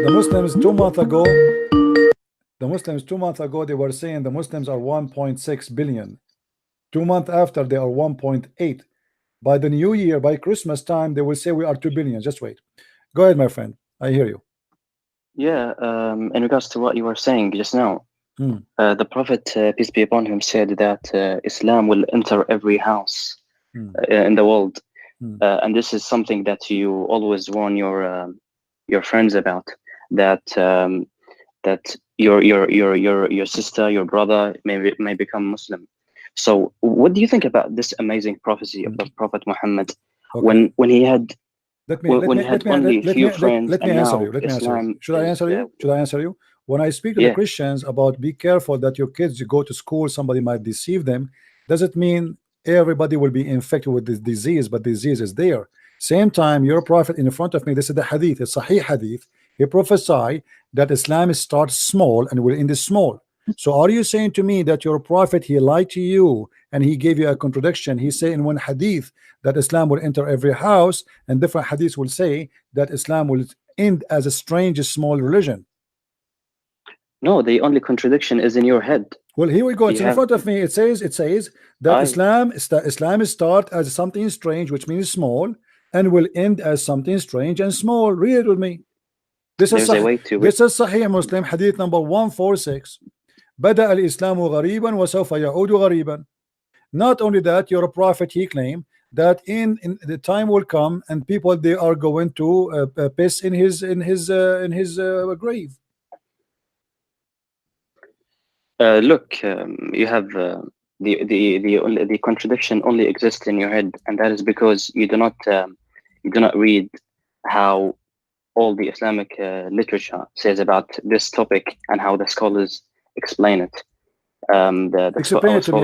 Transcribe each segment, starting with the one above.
the Muslims 2 months ago, they were saying the Muslims are 1.6 billion. 2 months after, they are 1.8. By the new year, by Christmas time, they will say we are 2 billion. Just wait. Go ahead, my friend. I hear you. Yeah, in regards to what you were saying just now, the Prophet, peace be upon him, said that Islam will enter every house in the world, and this is something that you always warn your friends about. That that your sister, your brother may become Muslim. So, what do you think about this amazing prophecy of the Prophet Muhammad when he had only few friends, let me and answer now you. Let me answer you. Islam Should I is answer you? Should I answer you? When I speak to the Christians about be careful that your kids go to school, somebody might deceive them, doesn't mean everybody will be infected with this disease, but disease is there. Same time, your prophet in front of me, this is the hadith, a Sahih hadith. He prophesied that Islam starts small and will end small. So are you saying to me that your prophet, he lied to you and he gave you a contradiction? He said in one hadith that Islam will enter every house, and different hadiths will say that Islam will end as a strange small religion. No, the only contradiction is in your head. Well, here we go. It's in front of me. It says that Islam start as something strange, which means small, and will end as something strange and small. Read it with me. This is Sahih Muslim, hadith number 146. بدأ الإسلام غريبا وسوف يعود غريبا. Not only that, your prophet, he claimed that in the time will come and people, they are going to piss in his grave. Look, you have the contradiction only exists in your head, and that is because you do not read how all the Islamic literature says about this topic and how the scholars explain it. Explain it to me.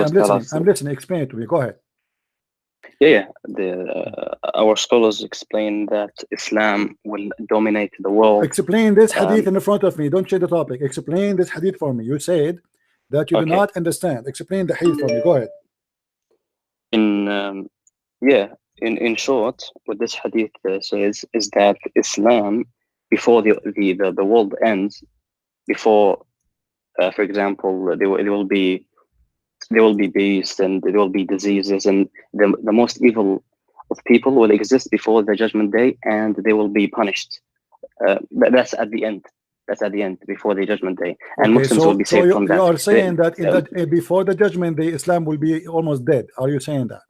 I'm listening. Explain it to me. Go ahead. Yeah. Our scholars explain that Islam will dominate the world. Explain this hadith in front of me. Don't change the topic. Explain this hadith for me. You said that you do not understand. Explain the hadith for me. Go ahead. In short, what this hadith says is that Islam, before the world ends, before, for example, there will be beasts and there will be diseases, and the most evil of people will exist before the judgment day, and they will be punished. That's at the end. That's at the end, before the judgment day, and Muslims will be saved from that. You are saying that before the judgment day, Islam will be almost dead. Are you saying that?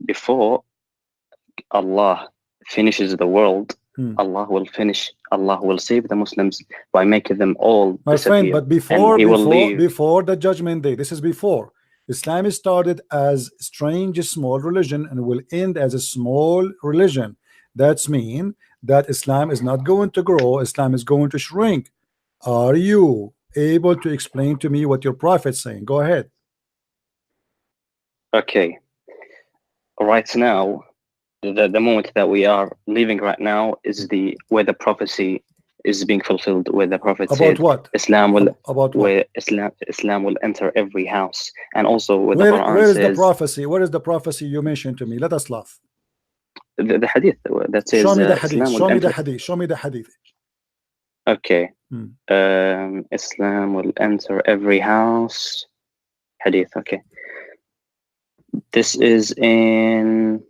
Before Allah finishes the world, Allah will save the Muslims by making them all disappear. Friend, but before the judgment day, this is before. Islam started as strange small religion and will end as a small religion. That's mean that Islam is not going to grow, Islam is going to shrink. Are you able to explain to me what your prophet's saying? Go ahead. Okay. Right now, the moment that we are living right now is where the prophecy is being fulfilled, where the prophet said what? Islam will Islam will enter every house, and also where the Quran where is says, the prophecy? Where is the prophecy you mentioned to me? Let us laugh. The hadith that says, show me the hadith. Show me the hadith. Show me the hadith. Okay. Islam will enter every house. Hadith. Okay. This is in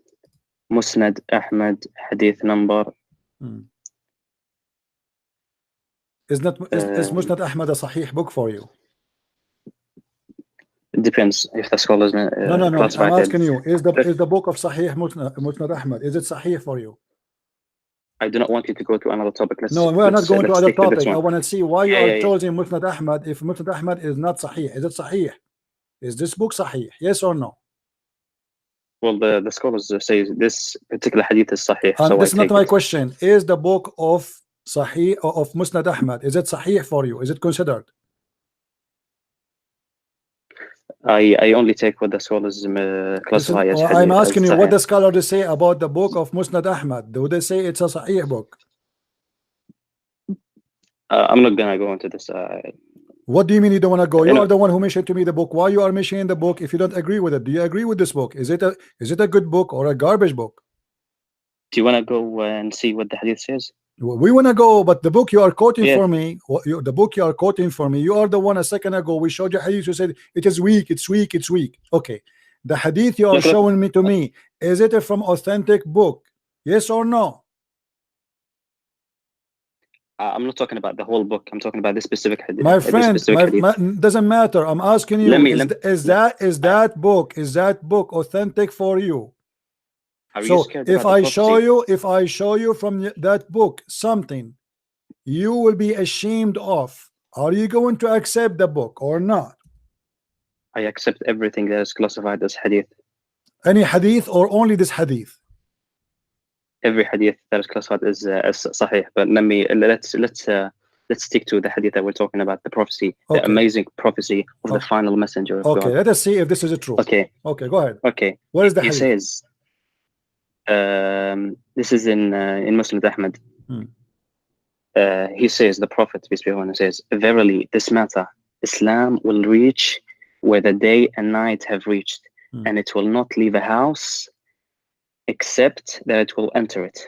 Musnad Ahmad, hadith number. Is Musnad Ahmad a Sahih book for you? It depends if the scholars. No. I'm asking you: is the book of Sahih Musnad Ahmad, is it Sahih for you? I do not want you to go to another topic. No, we're not going to other topic. I want to see why you are choosing Musnad Ahmad. If Musnad Ahmad is not Sahih, is it Sahih? Is this book Sahih? Yes or no? Well, the scholars say this particular hadith is Sahih. So this is not my question. Is the book of Sahih or of Musnad Ahmad, is it Sahih for you? Is it considered? I only take what the scholars classify as hadith. I'm asking you what the scholars say about the book of Musnad Ahmad. Do they say it's a Sahih book? I'm not gonna go into this. What do you mean you don't want to go? You are the one who mentioned to me the book. Why you are mentioning the book if you don't agree with it? Do you agree with this book? Is it a good book or a garbage book? Do you want to go and see what the hadith says? We want to go, but the book you are quoting for me, the book you are quoting for me, you are the one a second ago we showed you hadith. You said it is weak, it's weak, it's weak. Okay, the hadith you are showing me to me, is it from authentic book? Yes or no? I'm not talking about the whole book. I'm talking about this specific hadith. My friend, doesn't matter. I'm asking you, is that book authentic for you? So if I show you from that book something you will be ashamed of, are you going to accept the book or not? I accept everything that is classified as hadith. Any hadith or only this hadith? Every hadith that is classified as sahih. But let's stick to the hadith that we're talking about, the prophecy, the amazing prophecy of the final messenger of God. Okay, let us see if this is true. Okay, go ahead. Okay, what is the hadith? He says, this is in Muslim Ahmad. He says, the Prophet, peace be upon him, says, verily this matter, Islam will reach where the day and night have reached, and it will not leave a house except that it will enter it,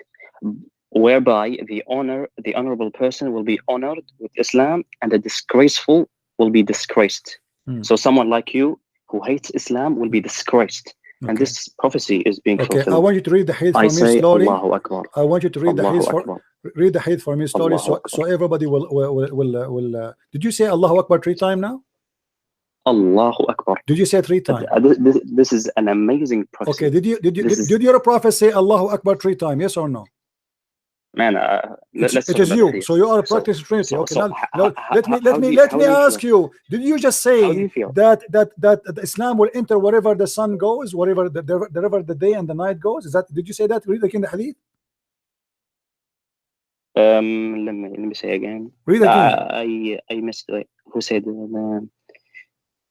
whereby the honorable person will be honored with Islam, and the disgraceful will be disgraced. So someone like you who hates Islam will be disgraced. And this prophecy is being fulfilled. I want you to read the hadith for me slowly. Allahu Akbar. I want you to read read the hadith for me slowly, so everybody will. Did you say Allahu Akbar 3 times now? Allahu Akbar. Did you say 3 times? This is an amazing prophecy. Okay. Did your prophet say Allahu Akbar 3 times? Yes or no? Man, it is you. So you are a practicing Trinity. Okay. Now, let me ask you. Did you just say that Islam will enter wherever the sun goes, wherever the day and the night goes? Did you say that? Read again the hadith. Let me say again. Read again. I missed it. Who said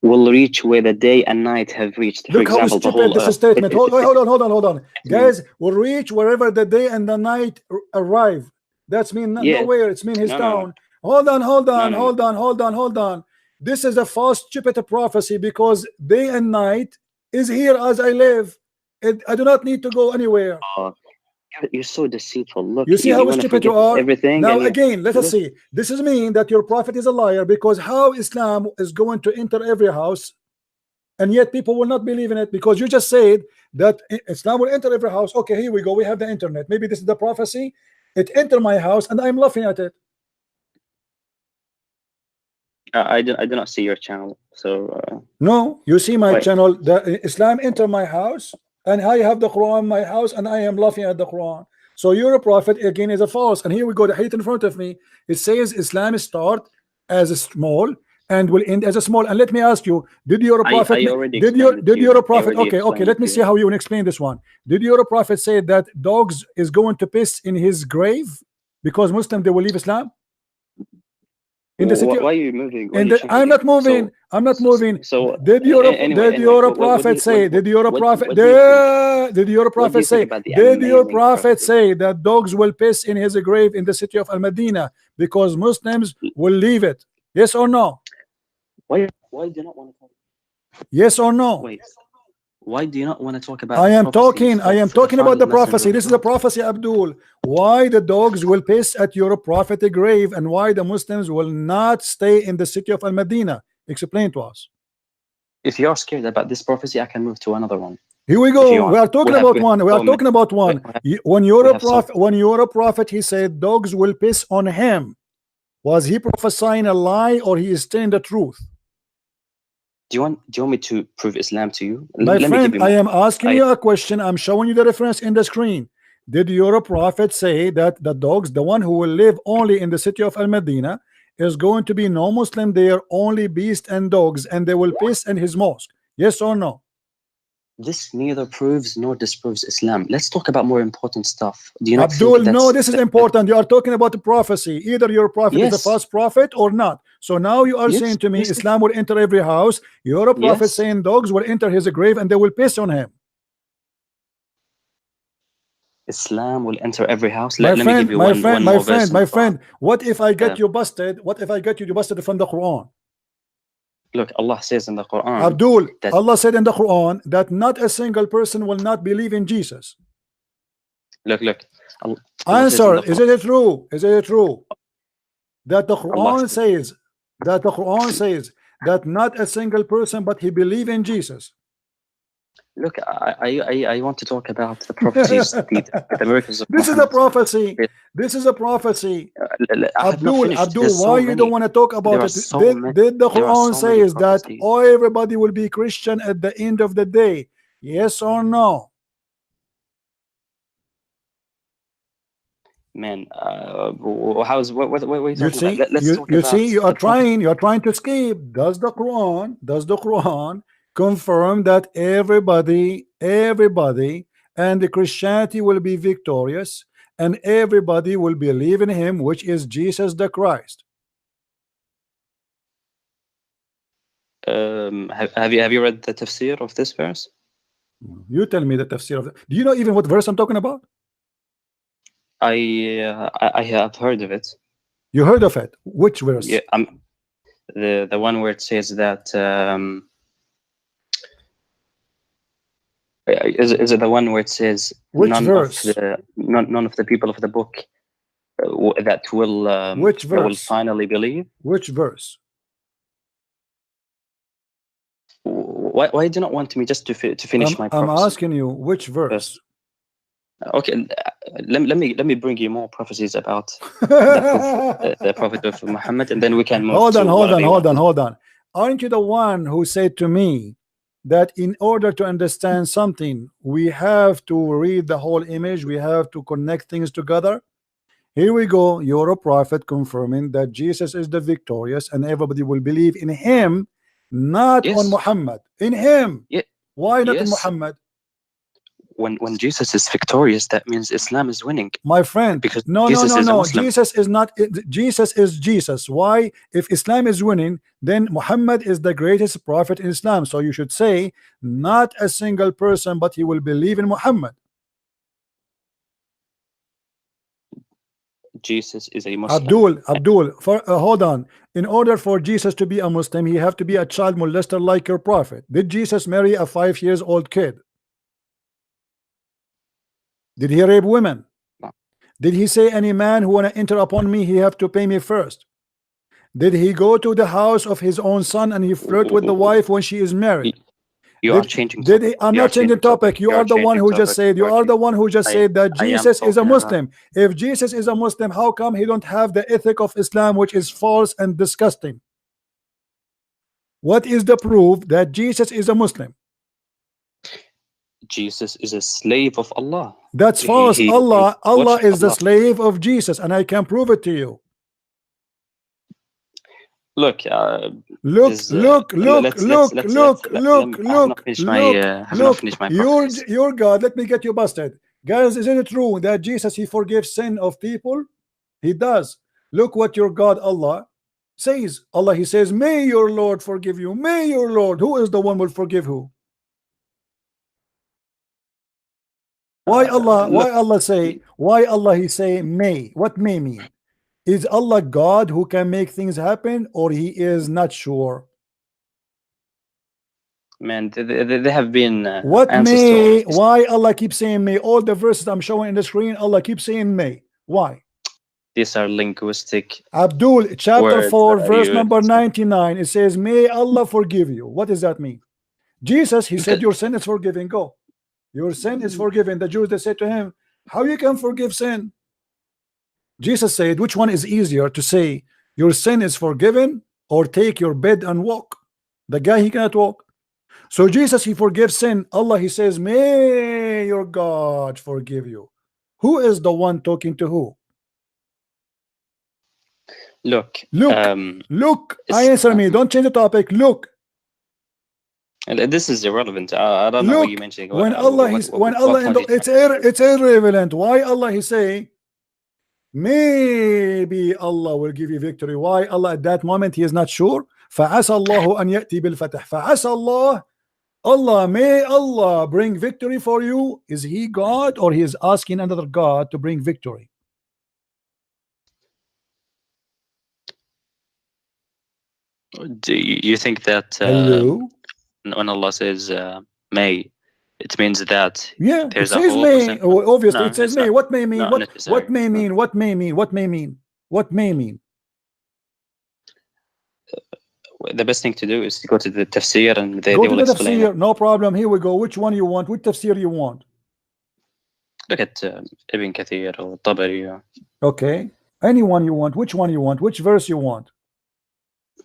will reach where the day and night have reached? Look how stupid this statement. Hold on. Guys, will reach wherever the day and the night arrive. That's mean nowhere. It's mean his town. No. Hold on. This is a false, stupid prophecy, because day and night is here as I live. I do not need to go anywhere. You're so deceitful. Look, you see how stupid you are. Everything. Now again, let us see. This is mean that your prophet is a liar, because how Islam is going to enter every house, and yet people will not believe in it, because you just said that Islam will enter every house. Okay, here we go. We have the internet. Maybe this is the prophecy. It entered my house, and I'm laughing at it. I do not see your channel. So no, you see my channel. The Islam enter my house. And I have the Quran in my house, and I am laughing at the Quran. So your prophet again is a false. And here we go, the hadith in front of me. It says Islam start as a small and will end as a small. And let me ask you, did your prophet? Did your prophet? Okay. Let me see how you will explain this one. Did your prophet say that dogs is going to piss in his grave because Muslim they will leave Islam? In the city, why are you moving? I'm not moving. I'm not moving. So did your prophet say? Did your prophet say? Did your prophet say that dogs will piss in his grave in the city of Al Medina because Muslims will leave it? Yes or no? Why do you not want to talk? Yes or no? Wait. Why do you not want to talk about? I am talking about the prophecy. This is a prophecy, Abdul. Why the dogs will piss at your prophetic grave, and why the Muslims will not stay in the city of Al Medina? Explain to us. If you're scared about this prophecy, I can move to another one. Here we go. We are talking about one. We are talking about one. When your prophet, he said dogs will piss on him. Was he prophesying a lie, or he is telling the truth? Do you want me to prove Islam to you? My friend, I am asking you a question. I'm showing you the reference in the screen. Did your prophet say that the dogs, the one who will live only in the city of Al Medina, is going to be no Muslim there, only beasts and dogs, and they will piss in his mosque? Yes or no? This neither proves nor disproves Islam. Let's talk about more important stuff. Do you not Abdul, no, this is important. You are talking about the prophecy. Either your prophet is a false prophet or not. So now you are saying to me Islam will enter every house. Your prophet saying dogs will enter his grave and they will piss on him. Islam will enter every house. My friend, what if I get you busted? What if I get you busted from the Quran? Look, Allah says in the Quran, Abdul, Allah said in the Quran that not a single person will not believe in Jesus. Look, Allah says in Answer, the is Quran. it true? Is it true that the Allah Quran says, says that not a single person but he believe in Jesus? look, I want to talk about the prophecies, the miracles of This is a Muhammad. prophecy. This is a prophecy. I have not finished. Abdul, There's why so you don't many. want to talk There about are it? so many. Did the There are Quran so many says that prophecies. oh, everybody will be Christian at the end of the day? Yes or no? Man, how's what are you You talking about? see, Let's talk you about see, the prophet. you are trying to escape. Does the Quran confirm that everybody and the Christianity will be victorious and everybody will believe in him, which is Jesus the Christ? Have you read the tafsir of this verse? You tell me the tafsir of it. Do you know even what verse I'm talking about? I have heard of it. You heard of it? Which verse? Yeah, the one where it says that is it the one where it says Which verse? none of the people of the book that Which will verse? finally believe? Which verse? Why do you not want me just to finish my I'm prophecy asking you which verse. first? Okay, let me bring you more prophecies about the prophet of Muhammad, and then we can move to whatever you want. Hold on. Aren't you the one who said to me that in order to understand something, we have to read the whole image, we have to connect things together? Here we go. You're a prophet confirming that Jesus is the victorious and everybody will believe in him, not on Yes. Muhammad. In him. Yeah. Why not in Yes. Muhammad? When Jesus is victorious, that means Islam is winning. My friend, Because no. Jesus is a Muslim. Jesus is not. Jesus is Jesus. Why? If Islam is winning, then Muhammad is the greatest prophet in Islam. So you should say, not a single person, but he will believe in Muhammad. Jesus is a Muslim. Abdul, hold on. In order for Jesus to be a Muslim, he have to be a child molester like your prophet. Did Jesus marry a 5 years old kid? Did he rape women? No. Did he say any man who wanna enter upon me, he have to pay me first? Did he go to the house of his own son and he flirt with the wife when she is married? You are changing topic. I'm not changing topic. You are the one who just said. You are the one who just said that Jesus is a Muslim. If Jesus is a Muslim, how come he don't have the ethic of Islam, which is false and disgusting? What is the proof that Jesus is a Muslim? Jesus is a slave of Allah. That's false. Allah is the slave of Jesus, and I can prove it to you. Look, look. Your God, let me get you busted. Guys, isn't it true that Jesus, he forgives sin of people? He does. Look what your God Allah says. Allah, he says, may your Lord forgive you. May your Lord. Who is the one will forgive who? Why Allah say, why Allah he say may? What may mean? Is Allah God who can make things happen, or he is not sure? Man, they have been what may? Why Allah keeps saying may? All the verses I'm showing in the screen, Allah keeps saying may. Why? These are linguistic. Abdul, chapter 4, verse number 99. It says, may Allah forgive you. What does that mean? Jesus, he said, your sin is forgiven. Go. Your sin is forgiven. The Jews, they said to him, how you can forgive sin? Jesus said, which one is easier to say, your sin is forgiven, or take your bed and walk? The guy, he cannot walk. So Jesus, he forgives sin. Allah, he says, may your God forgive you. Who is the one talking to who? Look. Answer me. Don't change the topic. Look. This is irrelevant. I don't know what you're mentioning. When Allah, it's irrelevant. Why Allah he say, maybe Allah will give you victory? Why Allah at that moment he is not sure? فعسى الله أن يأتي بالفتح. فعسى الله, Allah, may Allah bring victory for you. Is he God, or he is asking another God to bring victory? Do you think that when Allah says may, It means that Yeah, it there's a says whole may. percent. Obviously, No, it says it's may. not. What may mean? Not necessary. What may No. mean? What may mean? What may mean? What may mean? The best thing to do is to go to the tafsir, and they Go to will the explain it. tafsir. No problem. Here we go. Which one you want? Which tafsir you want? Look at Ibn Kathir or Tabari. Okay. Anyone you want. Which one you want? Which verse you want?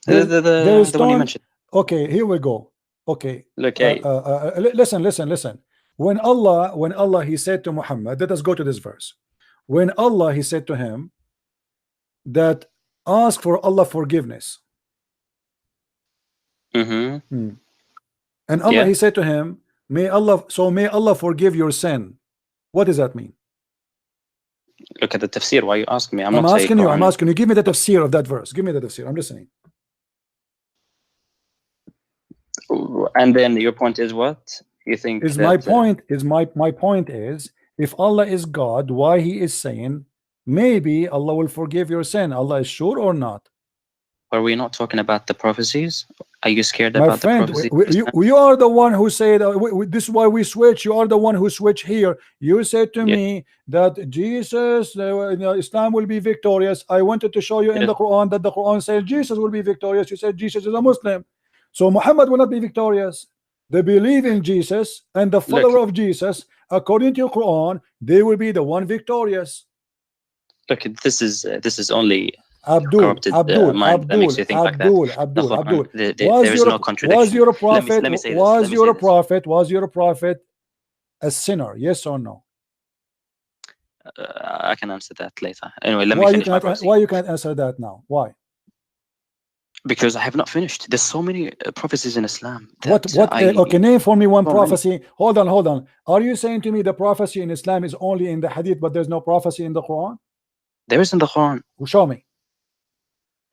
The one you mentioned. Okay, here we go. Okay. Look, Listen. When Allah he said to Muhammad, let us go to this verse. When Allah he said to him that ask for Allah forgiveness. Mm-hmm. And Allah he said to him, may Allah forgive your sin. What does that mean? Look at the tafsir. Why you ask me? I'm asking you. I'm asking you. Give me the tafsir of that verse. Give me the tafsir. I'm listening. And then your point is what? You think is that, my point is my point is, if Allah is God, why he is saying maybe Allah will forgive your sin? Allah is sure or not? Are we not talking about the prophecies? Are you scared my about friend, the prophecies? you are the one who said this is why we switch. You are the one who switch here. You said to me that Jesus Islam will be victorious. I wanted to show you in the Quran that the Quran says Jesus will be victorious. You said Jesus is a Muslim, so Muhammad will not be victorious. They believe in Jesus and the follower of Jesus, according to your Quran, they will be the one victorious. Look, this is only Abdul. Mind that makes you think like that. There is no contradiction. Was your prophet? Let me say was this. your prophet? Was your prophet a sinner? Yes or no? I can answer that later. Anyway, let me finish my prophecy. Why you can't answer that now? Why? Because I have not finished. There's so many prophecies in Islam. Okay, name for me one prophecy. Hold on. Are you saying to me the prophecy in Islam is only in the Hadith, but there's no prophecy in the Quran? There is in the Quran. Show me.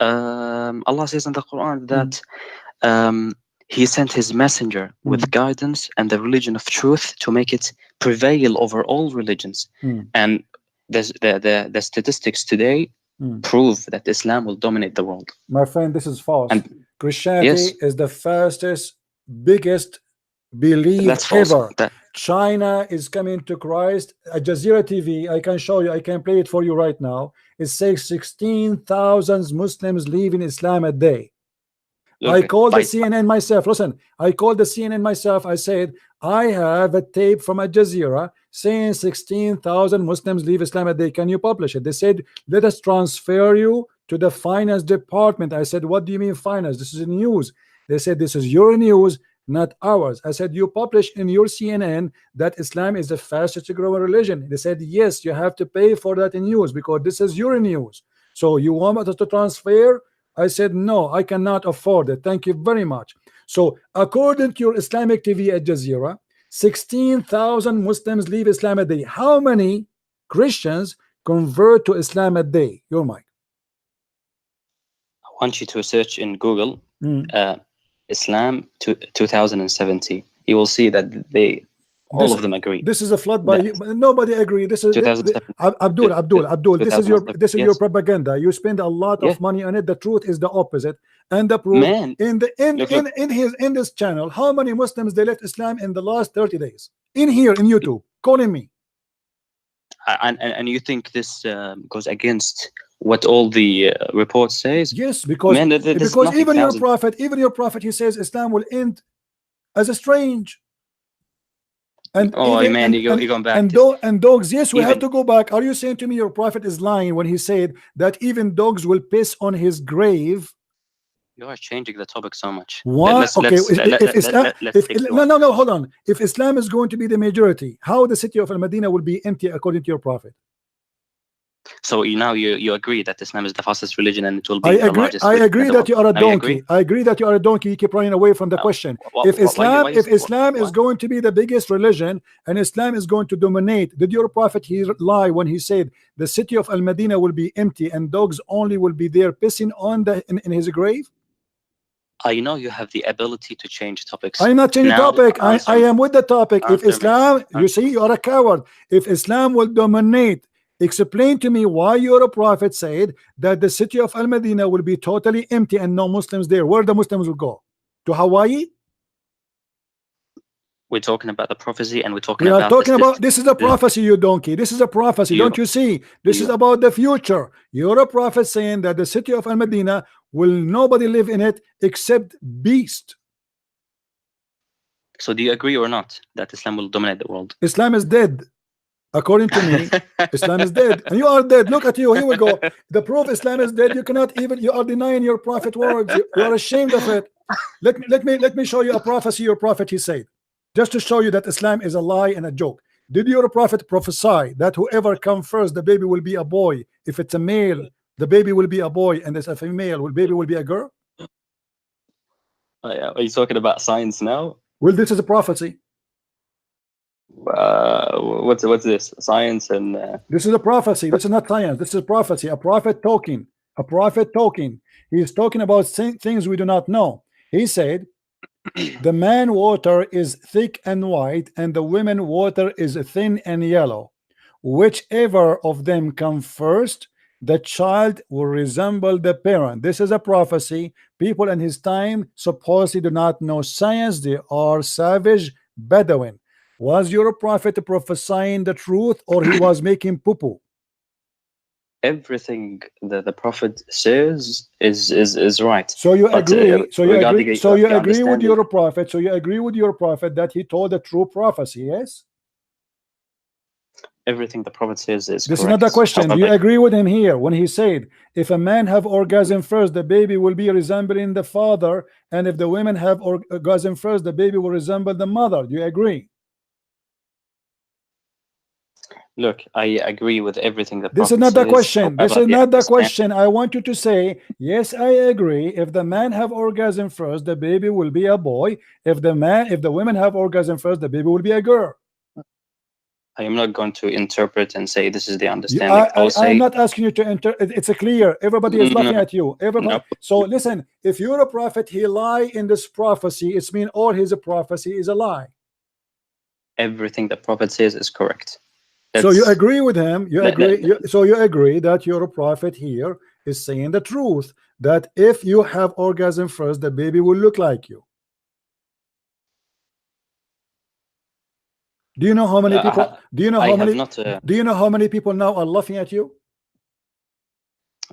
Allah says in the Quran that He sent His messenger with guidance and the religion of truth to make it prevail over all religions. And the statistics today prove that Islam will dominate the world. My friend, this is false. And Christianity is the fastest, biggest belief ever. China is coming to Christ. Al Jazeera TV, I can show you, I can play it for you right now. It says 16,000 Muslims leaving Islam a day. I called the CNN myself. Listen, I called the CNN myself. I said, I have a tape from Al Jazeera saying 16,000 Muslims leave Islam a day. Can you publish it? They said, let us transfer you to the finance department. I said, what do you mean finance? This is news. They said, this is your news, not ours. I said, you publish in your CNN that Islam is the fastest growing religion. They said, yes, you have to pay for that in news because this is your news. So you want us to transfer? I said, no, I cannot afford it. Thank you very much. So according to your Islamic TV Al Jazeera, 16,000 Muslims leave Islam a day. How many Christians convert to Islam a day? Your mic. I want you to search in Google Islam 2070. You will see that all of them agree. This is a flood by you. Nobody agree. This is Abdul. This is your propaganda. You spend a lot of money on it. The truth is the opposite. And the proof in this channel, how many Muslims they left Islam in the last 30 days? In YouTube, calling me. And you think this goes against what all the reports says? Yes, because even your prophet, he says Islam will end as a strange. And you're going back. And dogs, yes, we have to go back. Are you saying to me your prophet is lying when he said that even dogs will piss on his grave? You are changing the topic so much. Why? No, hold on. If Islam is going to be the majority, how the city of Al-Madinah will be empty according to your prophet? So now you agree that Islam is the fastest religion and it will be the largest. I agree that you are a donkey. I agree that you are a donkey. You keep running away from the question. If Islam is going to be the biggest religion and Islam is going to dominate, did your prophet lie when he said the city of Al-Madinah will be empty and dogs only will be there pissing on in his grave? I know you have the ability to change topics. I'm not changing topic. I am with the topic. If Islam, you see, you are a coward. If Islam will dominate, explain to me why your prophet said that the city of Al-Madinah will be totally empty and no Muslims there. Where the Muslims will go? To Hawaii? we're talking about the prophecy, and we're talking we are about talking about this is a look, prophecy, you donkey. This is a prophecy. you Don't you see? This is you about the future. You're a prophet saying that the city of Al-Madinah will nobody live in it except beast. So do you agree or not that Islam will dominate the world? Islam is dead. According to me, Islam is dead, and you are dead. Look at you. Here we go. The proof Islam is dead. You cannot even. You are denying your prophet words. You are ashamed of it. Let me show you a prophecy. Your prophet he said, just to show you that Islam is a lie and a joke. Did your prophet prophesy that whoever comes first, the baby will be a boy? If it's a male, the baby will be a boy, and if it's a female, the baby will be a girl? Are you talking about science now? Well, this is a prophecy. What's this? Science and this is a prophecy. This is not science. This is a prophecy. A prophet talking. A prophet talking. He is talking about things we do not know. He said, the man water is thick and white, and the women water is thin and yellow. Whichever of them come first, the child will resemble the parent. This is a prophecy. People in his time supposedly do not know science. They are savage Bedouin. Was your prophet prophesying the truth, or he was making poo-poo? Everything that the prophet says is right. So you agree? So you agree? So you agree with your prophet? So you agree with your prophet that he told a true prophecy? Yes. Everything the prophet says is this correct. Is not the question. Do you agree with him here when he said, if a man have orgasm first, the baby will be resembling the father, and if the women have orgasm first, the baby will resemble the mother? Do you agree? Look, I agree with everything that this is not the question. This is not the question. I want you to say, yes, I agree. If the man have orgasm first, the baby will be a boy. If the women have orgasm first, the baby will be a girl. I am not going to interpret and say this is the understanding. I'm not asking you to enter. It's a clear. Everybody is laughing at you. Everybody. No. So listen, if you're a prophet, he lie in this prophecy. It's mean all his prophecy is a lie. Everything the prophet says is correct. So you agree with him? You agree? So you agree that your prophet here is saying the truth, that if you have orgasm first, the baby will look like you. Do you know how many people? Do you know how many? Do you know how many people now are laughing at you?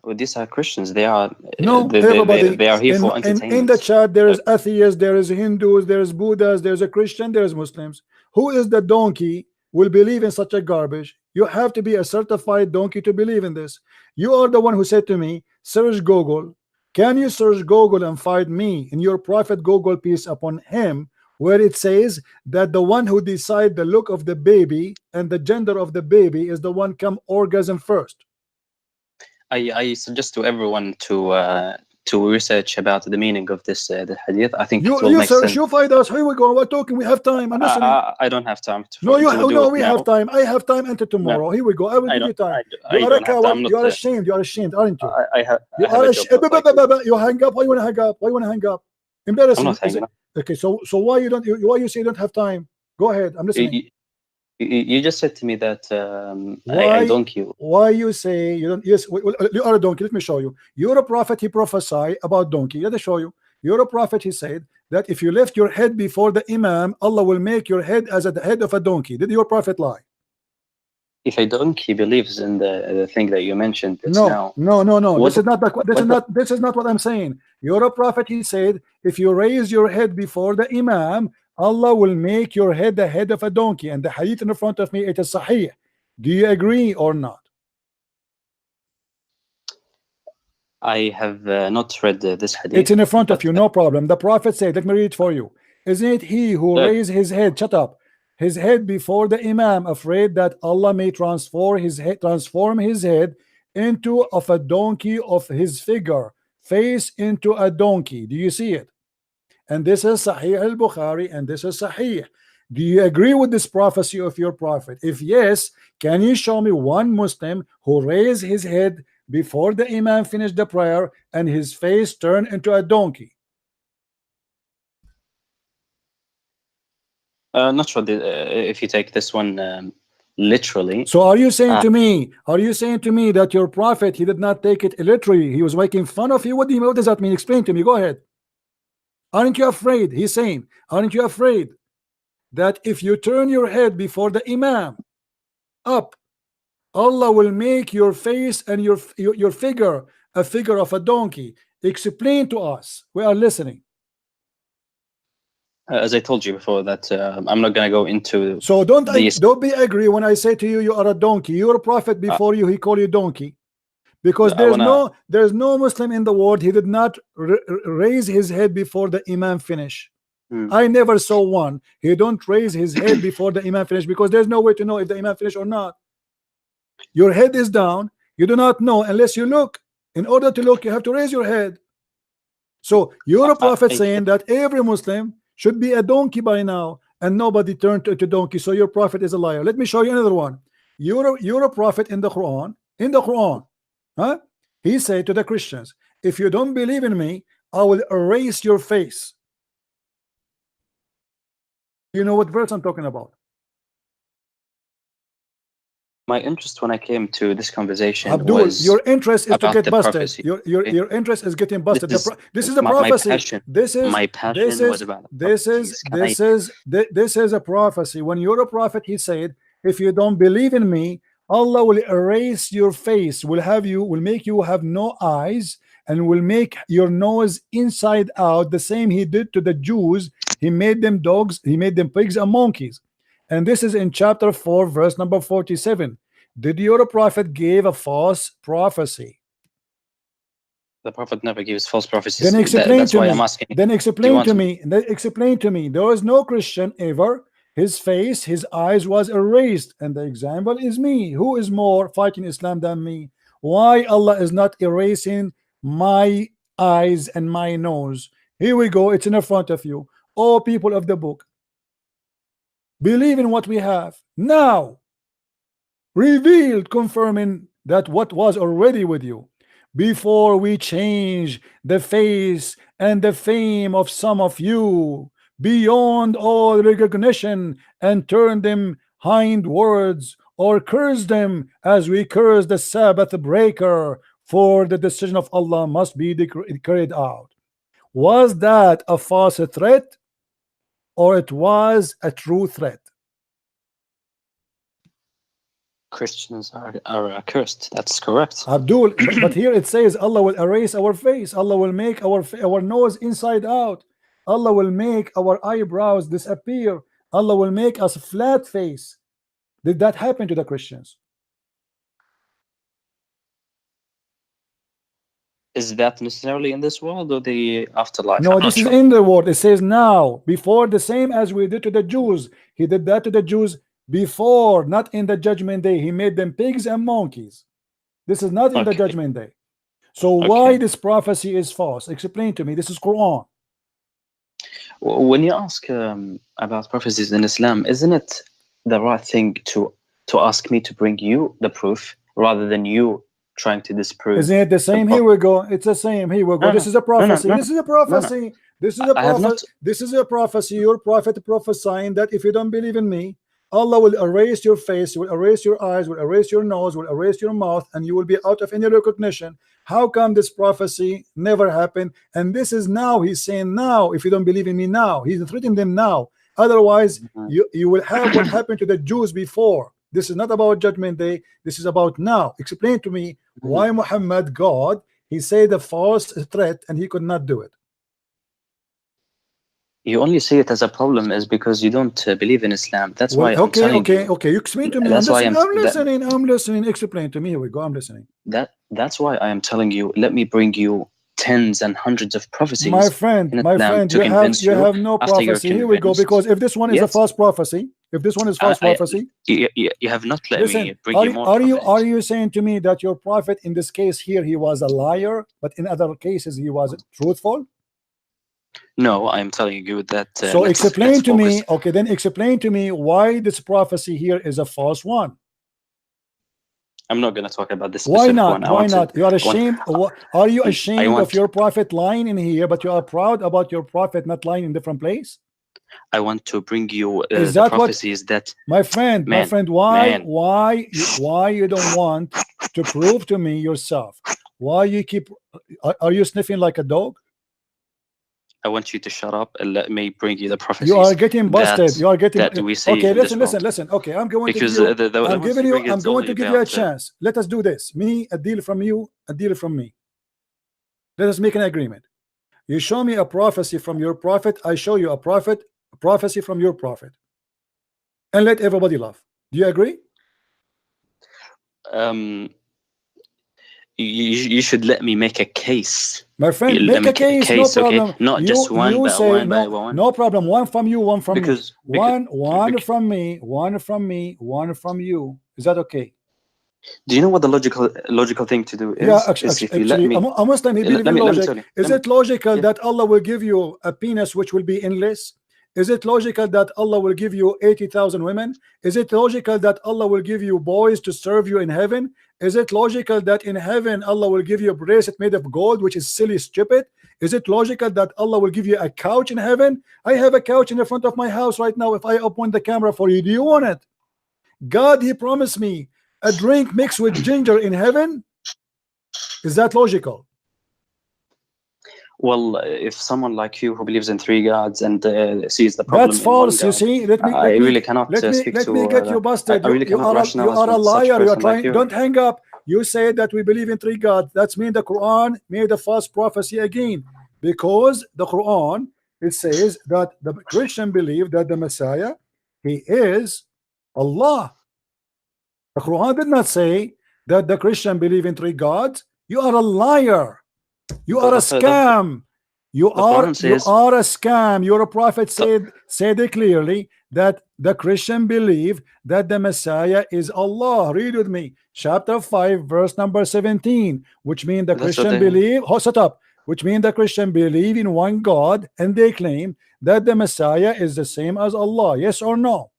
Well, these are Christians. They are everybody. They are here for entertainment. In the chat, there is atheists, there is Hindus, there is Buddhas, there is a Christian, there is Muslims. Who is the donkey will believe in such a garbage? You have to be a certified donkey to believe in this. You are the one who said to me, search Google. Can you search Google and find me in your prophet Google peace upon him, where it says that the one who decide the look of the baby and the gender of the baby is the one come orgasm first? I suggest to everyone to research about the meaning of this the hadith. I think you search, you find us. Here we go. We're talking. We have time. I'm listening. I don't have time. We have time. I have time until tomorrow. No. Here we go. I will give you time. You are a coward. You are ashamed. You are ashamed, aren't you? You hang up. Why you want to hang up? Why you want to hang up? Embarrassing. Okay. So why you don't? Why you say you don't have time? Go ahead. I'm listening. You just said to me that I donkey. Why you say you don't? Yes, you are a donkey. Let me show you. You're a prophet. He prophesied about donkey. Let me show you. You're a prophet. He said that if you lift your head before the imam, Allah will make your head as the head of a donkey. Did your prophet lie? If a donkey believes in the thing that you mentioned, no. This is not this is not what I'm saying. You're a prophet. He said if you raise your head before the imam, Allah will make your head the head of a donkey, and the hadith in front of me, it is sahih. Do you agree or not? I have not read this hadith. It's in front of you, no problem. The prophet said, let me read it for you. Isn't it he who raised his head, shut up, his head before the imam, afraid that Allah may transform his head into of a donkey of his figure, face into a donkey? Do you see it? And this is Sahih al-Bukhari, and this is Sahih. Do you agree with this prophecy of your prophet? If yes, can you show me one Muslim who raised his head before the imam finished the prayer and his face turned into a donkey? Not sure if you take this one literally. So are you saying to me, that your prophet, he did not take it literally? He was making fun of you? What does that mean? Explain to me. Go ahead. Aren't you afraid? He's saying, aren't you afraid that if you turn your head before the Imam up, Allah will make your face and your figure a figure of a donkey. Explain to us. We are listening. As I told you before, that I'm not going to go into. So don't be angry when I say to you, you are a donkey. Your prophet before you, he called you donkey, because there's no Muslim in the world, he did not raise his head before the Imam finish. I never saw one. He don't raise his head before the Imam finish, because there's no way to know if the Imam finish or not. Your head is down. You do not know unless you look. In order to look, you have to raise your head. So you're a prophet saying that every Muslim should be a donkey by now, and nobody turned to donkey. So your prophet is a liar. Let me show you another one. You're a prophet in the Quran. In the Quran, huh? He said to the Christians, if you don't believe in me, I will erase your face. You know what verse I'm talking about? My interest when I came to this conversation Abdul, was your interest is to get busted. Prophecy. Your interest is getting busted. This is a prophecy. prophecy. This is a prophecy. When you're a prophet, he said, if you don't believe in me, Allah will erase your face, will make you have no eyes, and will make your nose inside out, the same he did to the Jews. He made them dogs, he made them pigs and monkeys. And this is in chapter 4, verse number 47. Did your prophet give a false prophecy? The prophet never gives false prophecies. Then explain that's to why me. I'm asking. Then explain to me. Explain to me. There is no Christian ever. His face, his eyes was erased, and the example is me. Who is more fighting Islam than me? Why Allah is not erasing my eyes and my nose? Here we go. It's in front of you. All people of the book, believe in what we have now, revealed, confirming that what was already with you, before we change the face and the fame of some of you beyond all recognition, and turn them hindwards, or curse them as we curse the Sabbath breaker, for the decision of Allah must be carried out. Was that a false threat, or it was a true threat? Christians are accursed. That's correct. Abdul, but here it says Allah will erase our face. Allah will make our nose inside out. Allah will make our eyebrows disappear. Allah will make us flat face. Did that happen to the Christians? Is that necessarily in this world or the afterlife? No, this is in the world. It says now, before, the same as we did to the Jews. He did that to the Jews before, not in the judgment day. He made them pigs and monkeys. This is not in the judgment day. So why this prophecy is false? Explain to me. This is Quran. When you ask about prophecies in Islam, isn't it the right thing to ask me to bring you the proof rather than you trying to disprove? Isn't it the same? Here we go. It's the same. Here we go. This is a prophecy. This is a prophecy. This is a prophet. This is a prophecy. Your prophet prophesying that if you don't believe in me, Allah will erase your face, will erase your eyes, will erase your nose, will erase your mouth, and you will be out of any recognition. How come this prophecy never happened? And this is now, he's saying now, if you don't believe in me now, he's threatening them now. Otherwise, you will have what happened to the Jews before. This is not about judgment day. This is about now. Explain to me why Muhammad, God, he said a false threat and he could not do it. You only see it as a problem is because you don't believe in Islam. That's why I'm telling you. Okay. You explain to me. I'm listening. Explain to me. Here we go. I'm listening. That's why I am telling you. Let me bring you tens and hundreds of prophecies. My friend, you have no prophecy. Here we go. Because if this one is a false prophecy, you have not let me bring you more. Are you saying to me that your prophet in this case here he was a liar, but in other cases he was truthful? No, I'm telling you that. So explain to me. Okay, then explain to me why this prophecy here is a false one. I'm not going to talk about this. Why not? Why not? You are ashamed. Are you ashamed of your prophet lying in here, but you are proud about your prophet not lying in different place? I want to bring you the prophecies that. My friend, why you don't want to prove to me yourself? Why you keep? Are you sniffing like a dog? I want you to shut up and let me bring you the prophecies. You are getting busted. You are getting that we see. Okay, listen. Okay, I'm going because to give you. I'm giving you. I'm going to give you a chance. Let us do this. Me, a deal from you, a deal from me. Let us make an agreement. You show me a prophecy from your prophet. I show you a prophecy from your prophet, and let everybody laugh. Do you agree? You should let me make a case. My friend, make a case, no problem. Okay? Not just one, but say, one no, by one. No problem. One from you, one from me. One from me, one from you. Is that okay? Do you know what the logical thing to do is? Yeah, actually, a Muslim, he believes in logic. Is it logical that Allah will give you a penis which will be endless? Is it logical that Allah will give you 80,000 women? Is it logical that Allah will give you boys to serve you in heaven? Is it logical that in heaven Allah will give you a bracelet made of gold, which is silly, stupid? Is it logical that Allah will give you a couch in heaven? I have a couch in the front of my house right now. If I open the camera for you, do you want it? God, he promised me a drink mixed with ginger in heaven. Is that logical? Well, if someone like you who believes in 3 gods and sees the problem, that's false. You see, I really cannot speak to. Let me get you busted. I really you are a liar. You are trying. Like don't hang up. You say that we believe in 3 gods. That's mean the Quran made a false prophecy again, because the Quran, it says that the Christian believe that the Messiah, he is Allah. The Quran did not say that the Christian believe in 3 gods. You are a liar. You are a scam. You are a scam. Your prophet said it clearly that the Christian believe that the Messiah is Allah. Read with me, chapter 5, verse number 17, which means the Christian believe. Shut up. Which means the Christian believe in one God, and they claim that the Messiah is the same as Allah. Yes or no?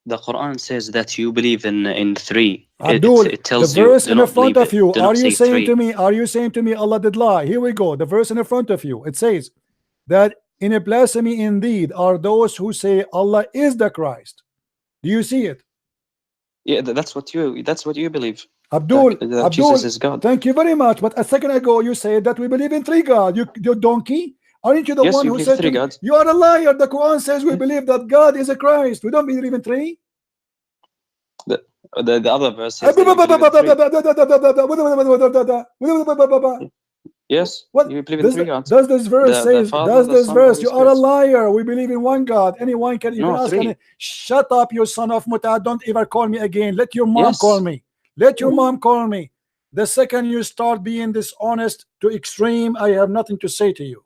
The Quran says that you believe in 3. Abdul, it tells the verse in the front of you. Are you saying 3. to me? Are you saying to me Allah did lie? Here we go. The verse in front of you. It says that in a blasphemy indeed are those who say Allah is the Christ. Do you see it? Yeah, that's what you believe. Abdul, that Jesus is God. Thank you very much. But a second ago you said that we believe in 3 gods. You donkey. Aren't you the one who said 3 gods? You are a liar. The Quran says we believe that God is a Christ. We don't believe in 3. The other verse says yes, you believe in 3 gods. Does this verse say? Does this verse? You are a liar. We believe in 1 God. Anyone can even ask. Shut up, you son of Muta. Don't ever call me again. Let your mom call me. Let your mom call me. The second you start being dishonest to extreme, I have nothing to say to you.